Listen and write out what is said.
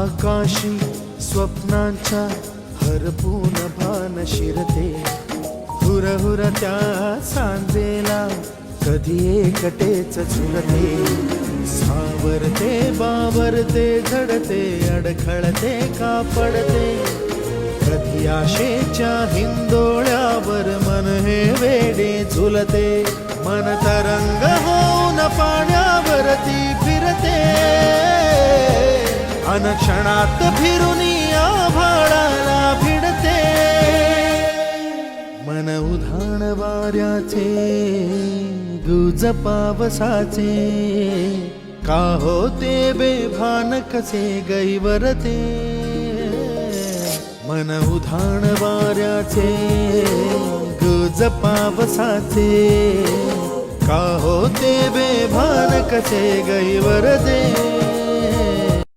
आकाशी स्वप्नांच्या हरपून भान शिरते, हुरहुर त्या सांजेला कधी एकटेच झुलते, सावरते बावरते झडते अडखळते का पडते, कधी आशेच्या हिंदोळ्यावर मन हे वेडे झुलते, मन तरंग होऊन पाण्यावरती फिरते, अनक्षणात फिरुनी आभाळाला भिडते, मन उधाण वाऱ्याचे गुज पावसाचे, का होते बेभान कसे गैवरते, मन उधाण वाऱ्याचे गुज पावसाचे, का होते बेभान कसे गैवरते.